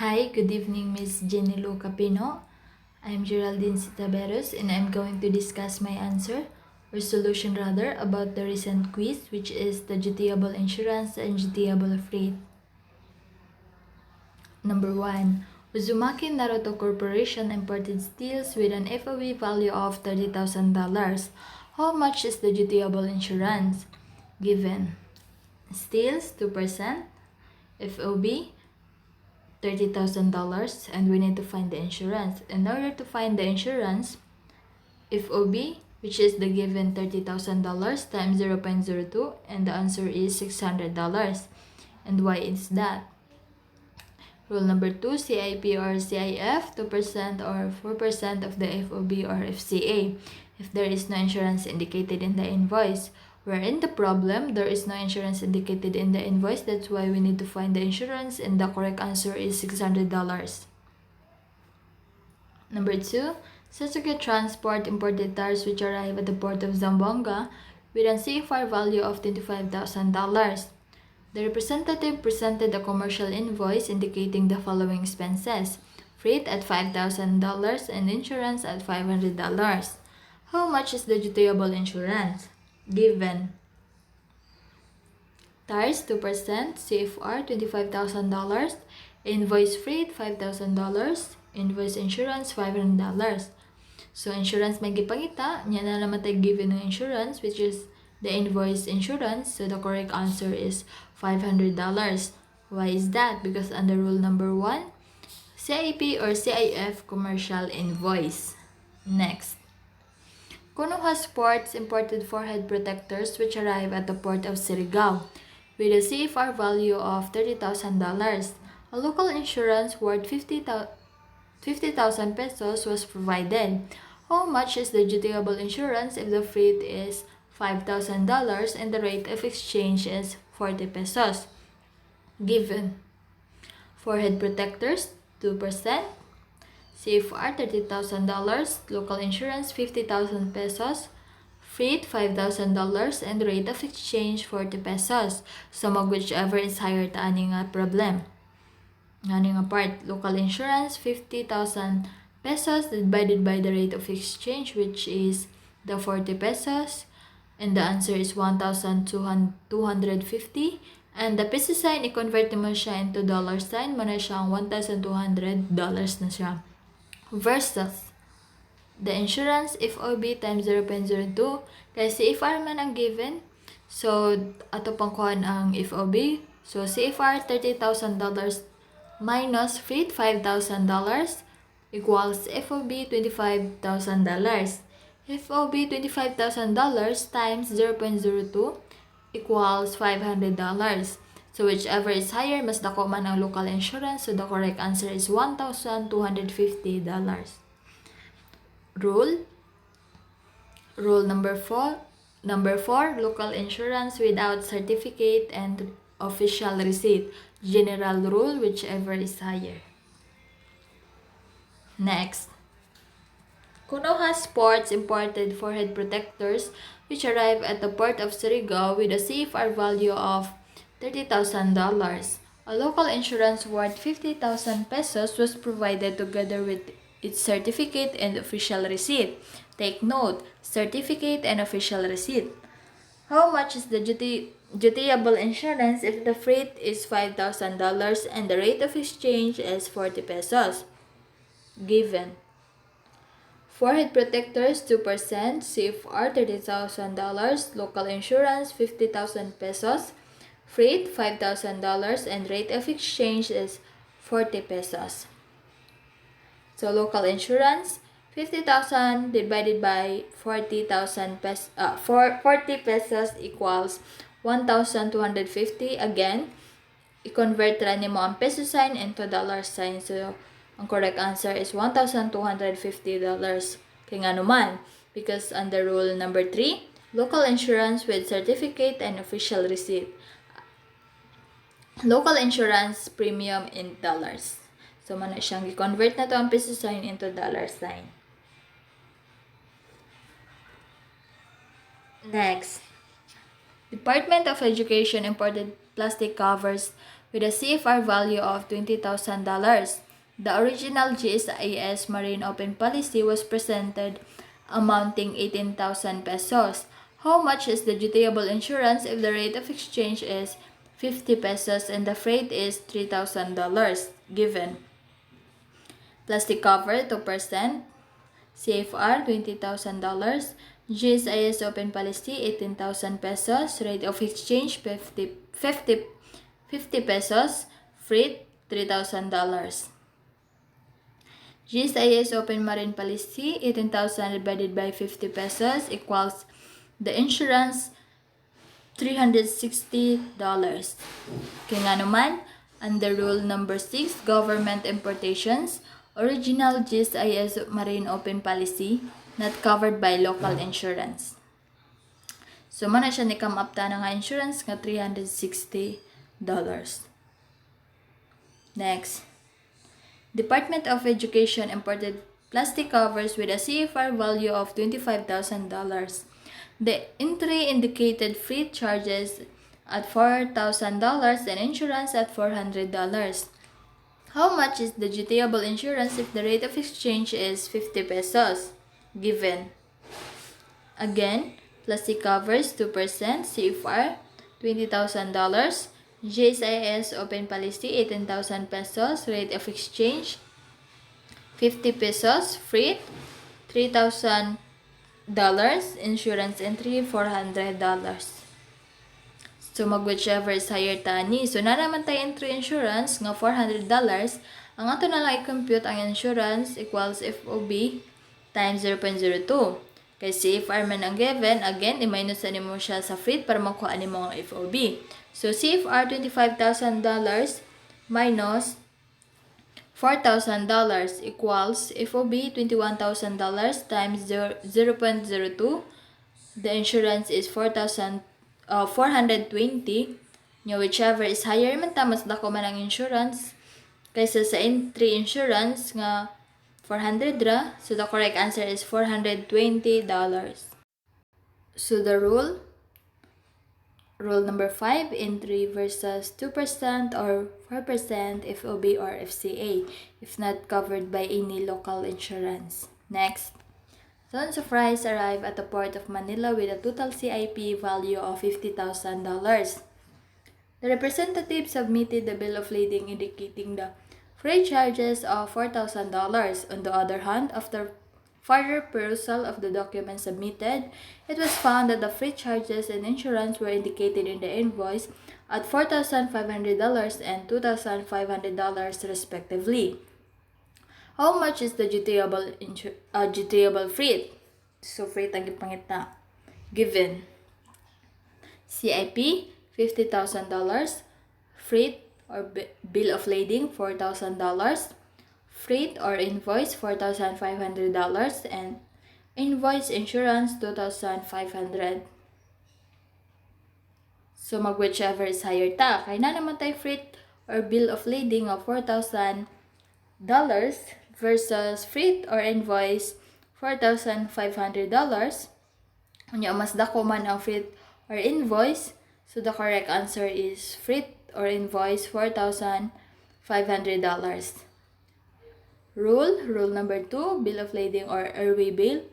Hi, good evening, Miss Jenny Lu Capino. I'm Geraldine Citaberos and I'm going to discuss my answer or solution rather about the recent quiz, which is the Dutiable insurance and Dutiable freight. Number 1. Uzumaki Naruto Corporation imported steels with an FOB value of $30,000. How much is the Dutiable insurance? Given. Steels 2%, FOB $30,000, and we need to find the insurance. In order to find the insurance, FOB, which is the given $30,000 times 0.02, and the answer is $600. And why is that? Rule number 2, CIP or CIF, 2% or 4% of the FOB or FCA, if there is no insurance indicated in the invoice. Where in the problem, there is no insurance indicated in the invoice. That's why we need to find the insurance, and the correct answer is $600. Number 2, Sasuke Transport imported tires which arrive at the port of Zamboanga with an CFR value of $25,000. The representative presented a commercial invoice indicating the following expenses: freight at $5,000 and insurance at $500. How much is the dutiable insurance? Given. Tires 2%, CFR $25,000, invoice freight $5,000, invoice insurance $500. So insurance may gipangita, niya na naman tayo given ng insurance, which is the invoice insurance. So the correct answer is $500. Why is that? Because under rule number 1, CIP or CIF commercial invoice. Next. Konoha Sports imported 4 head protectors which arrive at the port of Surigao with a CFR value of $30,000. A local insurance worth 50,000 pesos was provided. How much is the dutiable insurance if the freight is $5,000 and the rate of exchange is 40 pesos? Given. 4 head protectors, 2%. CFR $30,000, local insurance 50,000 pesos, freight $5,000, and rate of exchange 40 pesos. So mag whichever is higher ta ani nga problem. Ani nga part, local insurance 50,000 pesos divided by the rate of exchange, which is the 40 pesos, and the answer is 1,250. And the peso sign, i-convert mo siya into dollar sign, mo na siyang $1,200 na siya. Versus the insurance FOB times 0.02, kaya CFR man ang given, so ato pang kuhan ang FOB, so CFR $30,000 minus freight $5,000 equals FOB $25,000. FOB $25,000 times 0.02 equals $500. So whichever is higher, mas dako man ang local insurance. So the correct answer is $1,250. Rule number 4. Local insurance without certificate and official receipt. General rule, whichever is higher. Next. Konoha Sports imported 4 head protectors which arrive at the port of Surigao with a CFR value of $30,000. A local insurance worth 50,000 pesos was provided together with its certificate and official receipt. Take note, certificate and official receipt. How much is the dutiable insurance if the freight is $5,000 and the rate of exchange is 40 pesos? Given. 4 head protectors 2%, CFR $30,000, local insurance 50,000 pesos, freight $5,000, and rate of exchange is 40 pesos. So local insurance 50,000 divided by 40,000 pesos, 40 pesos equals 1,250. Again, i-convert ra nimo ang peso sign into dollar sign. So ang correct answer is $1,250. Kaya nga naman, because under rule number 3, local insurance with certificate and official receipt. Local insurance premium in dollars. So man siyang i-convert na to ang peso sign into dollar sign. Next. Department of Education imported plastic covers with a CFR value of $20,000. The original GSIS Marine Open Policy was presented amounting 18,000 pesos. How much is the dutiable insurance if the rate of exchange is 50 pesos and the freight is $3,000? Given. Plastic cover 2%, CFR $20,000, GSIS Open Policy 18,000 pesos, rate of exchange 50 pesos, freight $3,000. GSIS Open Marine Policy 18,000 divided by 50 pesos equals the insurance $360. Kaya nga naman, under rule number 6, government importations, original GSIS Marine Open Policy, not covered by local insurance. So, mana siya ni come up ta na nga insurance nga $360. Next. Department of Education imported plastic covers with a CFR value of $25,000. The entry indicated freight charges at $4,000 and insurance at $400. How much is the dutiable insurance if the rate of exchange is 50 pesos? Given. Again, plastic covers 2%, CFR $20,000, GSIS Open Policy 18,000 pesos, rate of exchange 50 pesos, freight $3,000, insurance entry $400. So, whichever is higher tani. So, na naman tayo entry insurance nga $400. Ang ato na lang i-compute ang insurance equals FOB times 0.02. Kay CFR man ang given, again, i-minus na mo siya sa freight para makuha ni mo ang FOB. So, CFR $25,000 minus $4,000 equals FOB $21,000 times 0.02. The insurance is 420. Whichever is higher man ta, mas dako man ang insurance kaysa sa entry insurance nga 400 ra. So the correct answer is $420. So the rule number 5, entry versus 2% or 4% FOB or FCA if not covered by any local insurance. Next. Tons of rice arrive at the port of Manila with a total CIP value of $50,000. The representative submitted the bill of lading indicating the freight charges of $4,000. On the other hand, after further perusal of the documents submitted, it was found that the freight charges and insurance were indicated in the invoice at $4,500 and $2,500 respectively. How much is the dutiable freight? So, freight ang gipangit na. Given. CIP, $50,000. Freight or bill of lading, $4,000. Freight or invoice, $4,500. And invoice insurance, $2,500. So, whichever is higher ta. Kaya na naman tayo freight or bill of lading of $4,000 versus freight or invoice $4,500. Unya mas dako man ang freight or invoice, so the correct answer is freight or invoice $4,500. Rule number 2, bill of lading or airway bill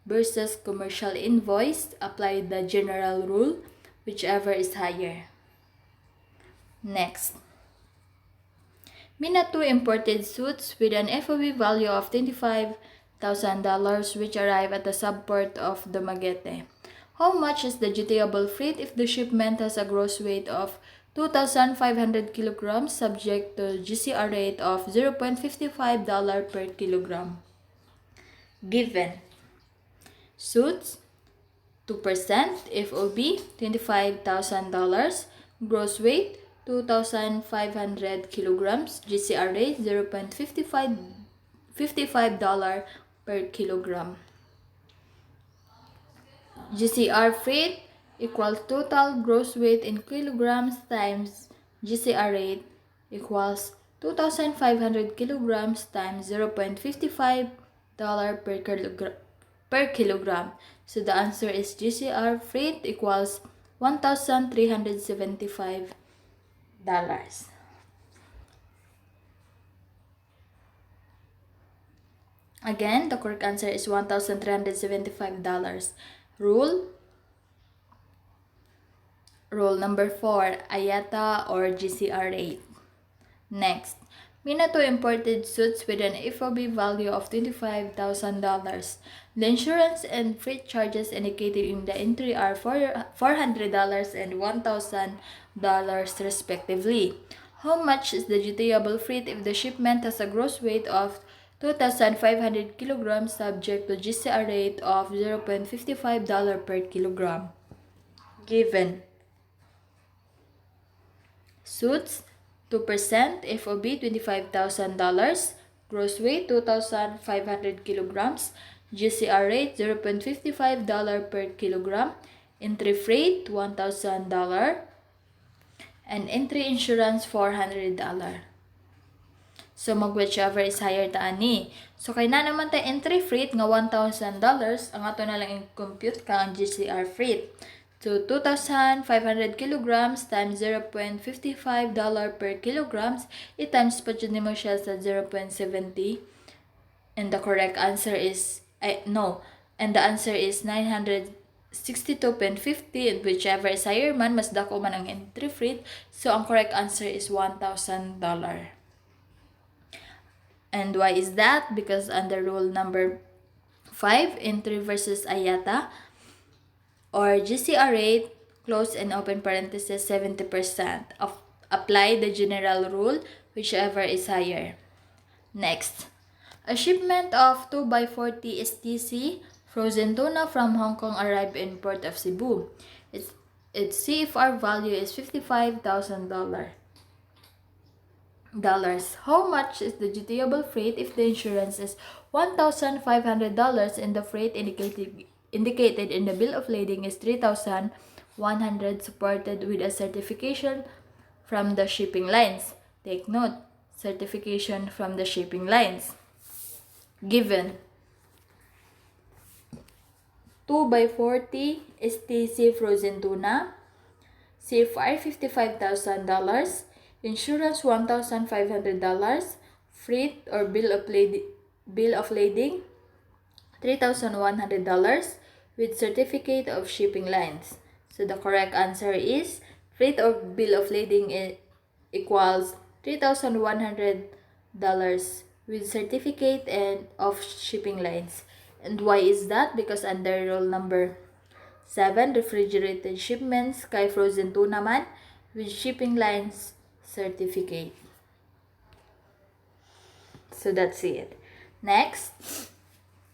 versus commercial invoice. Apply the general rule, whichever is higher. Next. Minato imported suits with an FOB value of $25,000 which arrive at the subport of Dumaguete. How much is the dutiable freight if the shipment has a gross weight of 2,500 kilograms subject to GCR rate of $0.55 per kilogram? Given. Suits 2%, FOB $25,000, gross weight 2,500 kilograms, GCR rate $0.55 per kilogram. GCR freight equals total gross weight in kilograms times GCR rate equals 2,500 kilograms times $0.55 per kilogram. So the answer is GCR freight equals $1,375. Again, the correct answer is $1,375. Rule number 4, IATA or GCR rate. Next, Minato imported suits with an FOB value of $25,000. The insurance and freight charges indicated in the entry are $400 and $1,000 respectively. How much is the dutiable freight if the shipment has a gross weight of 2,500 kilograms subject to GCR rate of $0.55 per kilogram? Given suits 2% FOB $25,000, gross weight 2,500 kilograms, GCR rate $0.55 per kilogram, entry freight $1,000, and entry insurance $400. So mag-whichever is higher ta ani. So kay na naman ta entry freight nga $1,000, ang ato na lang i-compute ka ang GCR freight. So 2,500 kilograms times $0.55 per kilograms, i-times pa dyan mo siya sa 0.70. And the correct answer is, and the answer is 962.50, and whichever is higher man, mas dako man ang entry freight. So ang correct answer is $1,000. And why is that? Because under rule number 5, entry versus IATA or GCR rate, close and open parenthesis 70%. Apply the general rule, whichever is higher. Next, a shipment of 2x40 STC frozen tuna from Hong Kong arrived in Port of Cebu. Its CFR value is $55,000. How much is the dutiable freight if the insurance is $1,500 and the freight indicated in the bill of lading is $3,100 supported with a certification from the shipping lines? Take note, certification from the shipping lines. Given 2x40 STC frozen tuna, CFR $55,000, insurance $1,500, freight or bill of lading $3,100 with certificate of shipping lines. So the correct answer is freight or bill of lading equals $3,100 with certificate and of shipping lines. And why is that? Because under rule number 7, refrigerated shipments kay frozen tuna man with shipping lines certificate. So that's it. Next,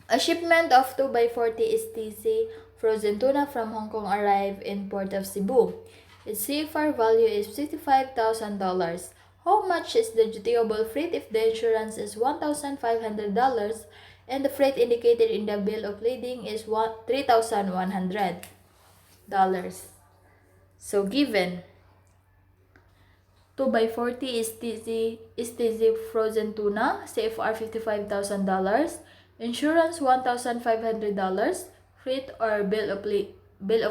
a shipment of 2x40 STC frozen tuna from Hong Kong arrived in Port of Cebu. Its CFR value is $55,000. How much is the dutiable freight if the insurance is $1,500 and the freight indicated in the bill of lading is $3,100? So given 2x40 STC frozen tuna, CFR $55,000, insurance $1,500, freight or bill of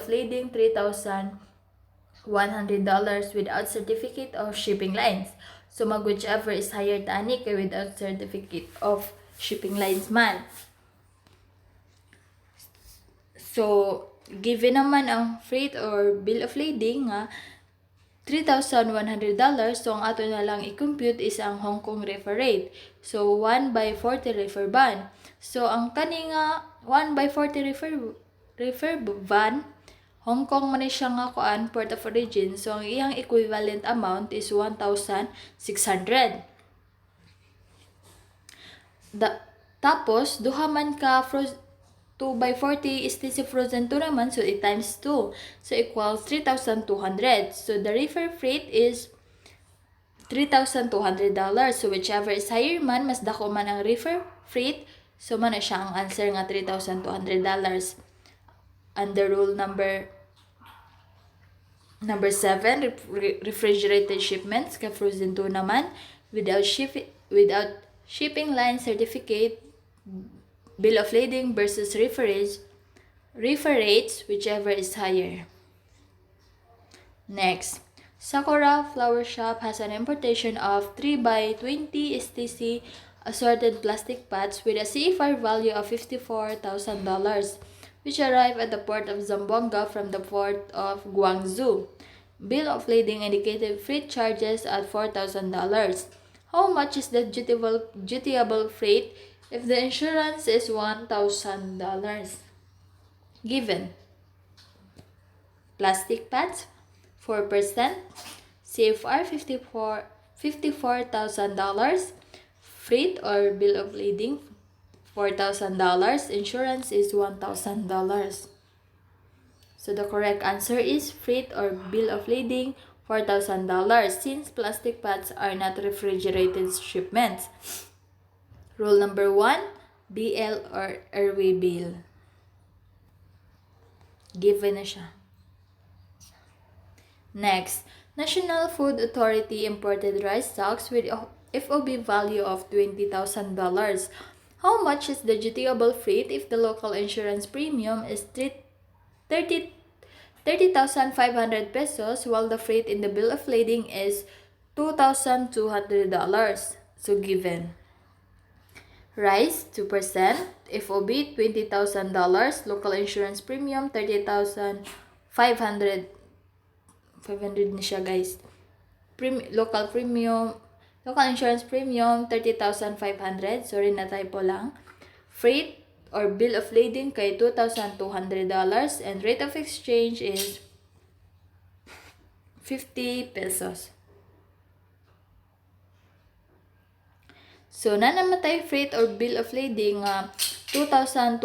lading $3,100 without certificate of shipping lines. So mag whichever is higher tani kay without certificate of shipping lines man. So given naman ang freight or bill of lading nga $3,100, so ang ato na lang i-compute is ang Hong Kong reefer rate. So 1x40 reefer van. So ang kani nga 1x40 reefer van, Hong Kong man siya nga kuan port of origin. So ang iyang equivalent amount is 1,600. Tapos duha man ka 2x40 STC frozen tuna man, so it times 2. So equals 3,200. So the reefer freight is $3,200. So whichever is higher man, mas dako man ang reefer freight. So man siya ang answer nga $3,200. Under rule number 7, refrigerated shipments ka frozen tuna man without shipping line certificate, bill of lading versus reefer rates, whichever is higher. Next, Sakura Flower Shop has an importation of 3x20 STC assorted plastic pots with a CFR value of $54,000, which arrived at the port of Zamboanga from the port of Guangzhou. Bill of lading indicated freight charges at $4,000. How much is the dutiable freight if the insurance is $1,000? Given plastic pads 4%, CFR $54,000, freight or bill of lading $4,000, insurance is $1,000. So the correct answer is freight or bill of lading $4,000 since plastic pads are not refrigerated shipments. Rule number 1, BL or airway bill. Given na siya. Next, National Food Authority imported rice stocks with a FOB value of $20,000. How much is the dutiable freight if the local insurance premium is 30,500 pesos while the freight in the bill of lading is $2,200? So given. Rice 2%, FOB $20,000, local insurance premium 30,500 na siya guys. Local insurance premium 30,500. Sorry na typo lang. Freight or bill of lading kay $2,200 and rate of exchange is 50 pesos. So, namatay freight or bill of lading $2,200.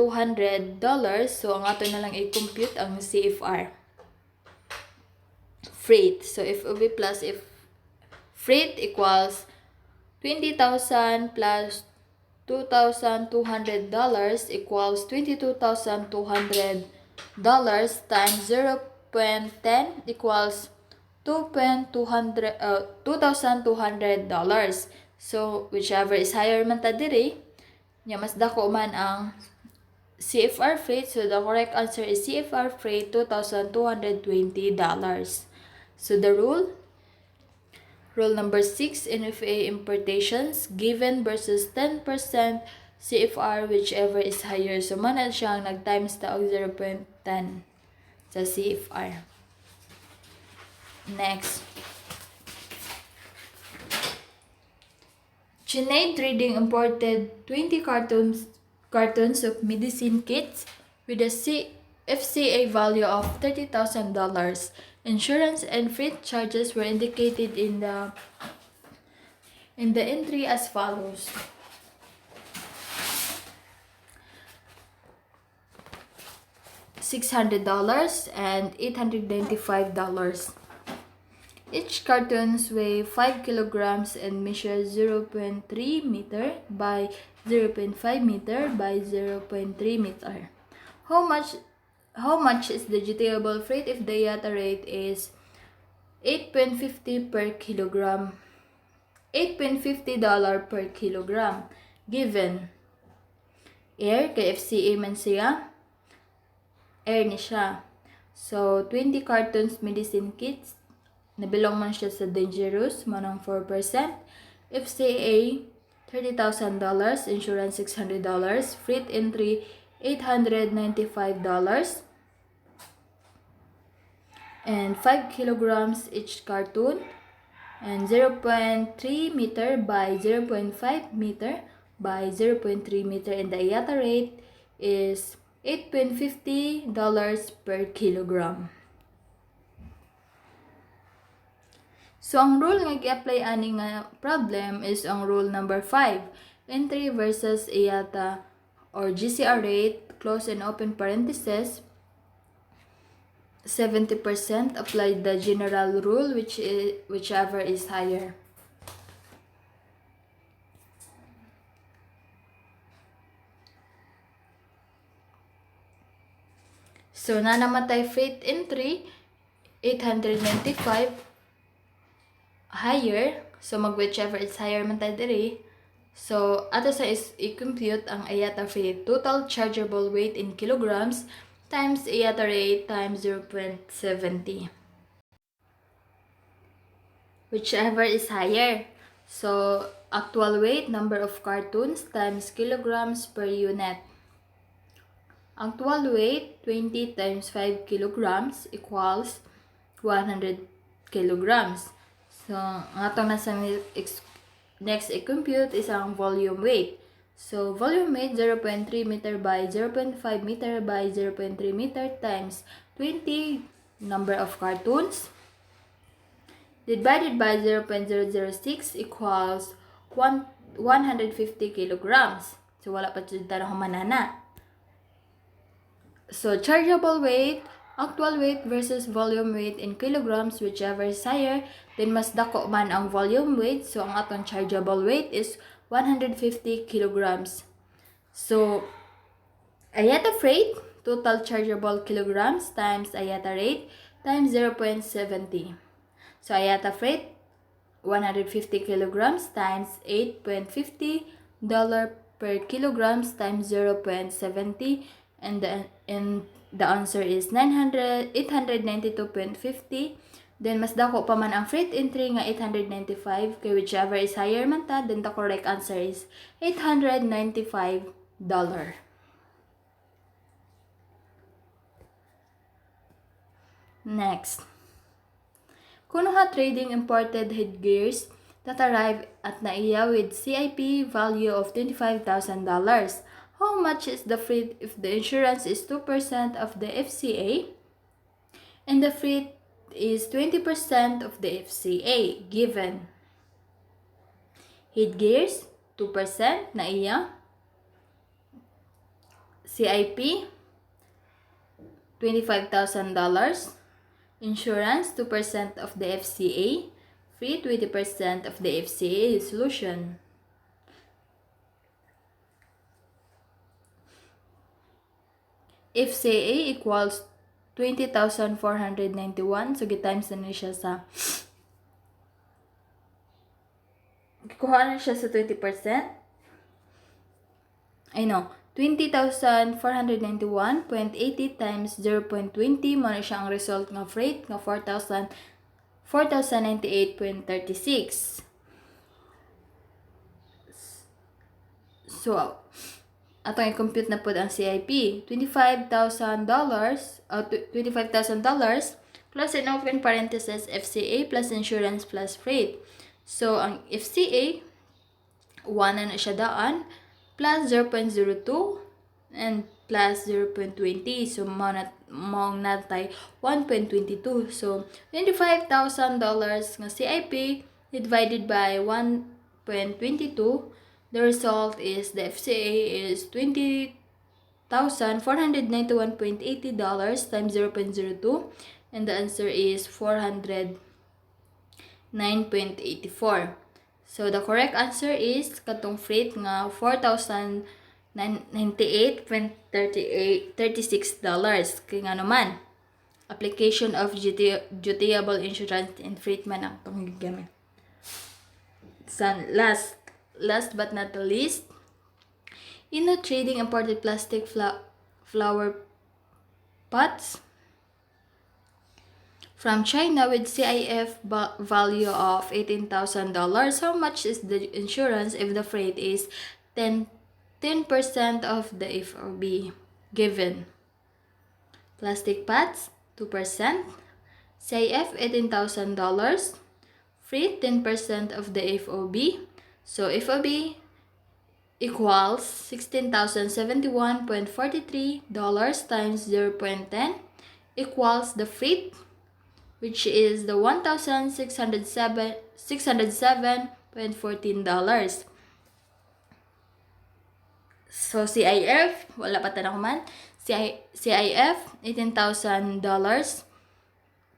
So, ang ato na lang i-compute ang CFR. Freight. So, FOB plus if freight equals 20,000 plus $2,200 equals $22,200 times 0.10 equals $2,200. So, whichever is higher man ta diri, mas dako man ang CFR freight. So, the correct answer is CFR freight $2,220. So, the rule number 6, NFA importations, given versus 10% CFR, whichever is higher. So, manad siyang nag-times ta og 0.10 sa CFR. Next. Sinead Trading imported 20 cartons of medicine kits with a FCA value of $30,000. Insurance and freight charges were indicated in the entry as follows. $600 and $895. Each cartons weigh 5 kilograms and measure 0.3 meter by 0.5 meter by 0.3 meter. How much is the dutiable freight if the IATA rate is 8.50 per kilogram? $8.50 per kilogram. Given air, kay FCA man siya, air ni siya. So, 20 cartons medicine kits, nabilong man siya sa dangerous, manang 4%. FCA, $30,000, insurance $600, freight entry $895, and 5 kilograms each carton, and 0.3 meter by 0.5 meter by 0.3 meter, and the IATA rate is $8.50 per kilogram. So, ang rule nga i-apply ani nga problem is ang rule number 5. Entry versus IATA or GCR rate, close and open parentheses, 70% apply the general rule whichever is higher. So, namatay freight entry 895 higher. So, whichever is higher man tayo diri. So, ato sa is i-compute ang IATA freight total chargeable weight in kilograms times IATA rate times 0.70. Whichever is higher. So, actual weight, number of cartons times kilograms per unit. Actual weight, 20 times 5 kilograms equals 100 kilograms. So, ang atong nasa next i-compute is ang volume weight. So, volume weight 0.3 meter by 0.5 meter by 0.3 meter times 20 number of cartons divided by 0.006 equals 150 kilograms. So, wala pa dyan tarang humanana. So, chargeable weight, actual weight versus volume weight in kilograms, whichever is higher, then mas dako man ang volume weight. So, ang atong chargeable weight is 150 kilograms. So, IATA freight, total chargeable kilograms times IATA rate times 0.70. So, IATA freight, 150 kilograms times $8.50 per kilograms times 0.70, and the answer is 892.50. Then, mas dako pa man ang freight entry nga 895, kay whichever is higher man ta, then the correct answer is $895. Next. Kunuha trading imported headgears that arrive at NAIA with CIP value of $25,000. How much is the freight if the insurance is 2% of the FCA and the freight is 20% of the FCA? Given headgears 2% NAIA, CIP $25,000, insurance 2% of the FCA, freight 20% of the FCA. Solution. FCA equals 20,491. So, gitimes na siya sa kuha na siya sa 20%. I know. 20,491.80 times 0.20 mo na siya ang result ng freight nga 4,098.36. So, atong i-compute na po ang CIP. $25,000 plus in open parentheses FCA plus insurance plus freight. So, ang FCA 1 na siya daan plus 0.02 and plus 0.20. So, maong natay 1.22. So, $25,000 nga CIP divided by 1.22. The result is the FCA is $20,491.80 times 0.02. And the answer is 409.84. So, the correct answer is katong freight nga $4,098.36. Kaya nga naman, application of dutiable insurance and freight man ang itong gigamit. So, last but not the least, Ino trading imported plastic flower pots from China with CIF value of $18,000. How much is the insurance if the freight is 10% of the FOB? Given plastic pots 2%, CIF $18,000, freight 10% of the FOB. So FOB equals $16,071.43 times 0.10 equals the freight, which is the $1,607.14. So, CIF, wala pa tanong man. CIF, $18,000,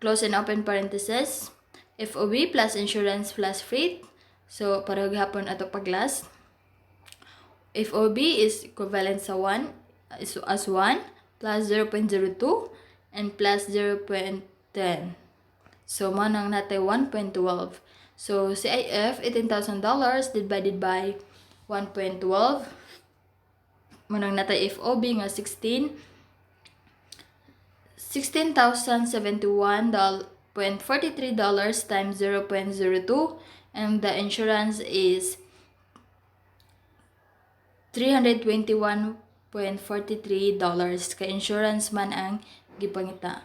close and open parentheses. FOB plus insurance plus freight. So, parang hapon ato pag-last. FOB is equivalent sa 1 as 1 plus 0.02 and plus 0.10. So, manang natin 1.12. So, CIF, $18,000 divided by 1.12. Manang natin FOB nga $16,071.43 times 0.02 and the insurance is $321.43 kay insurance man ang gipangita.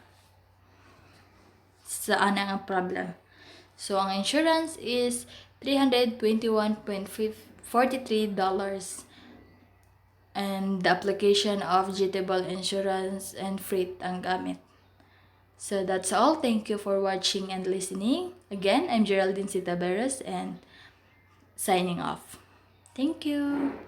Saan ang problem? So ang insurance is $321.43 and the application of Dutiable insurance and freight ang gamit. So that's all. Thank you for watching and listening. Again, I'm Geraldine Citaberes and signing off. Thank you.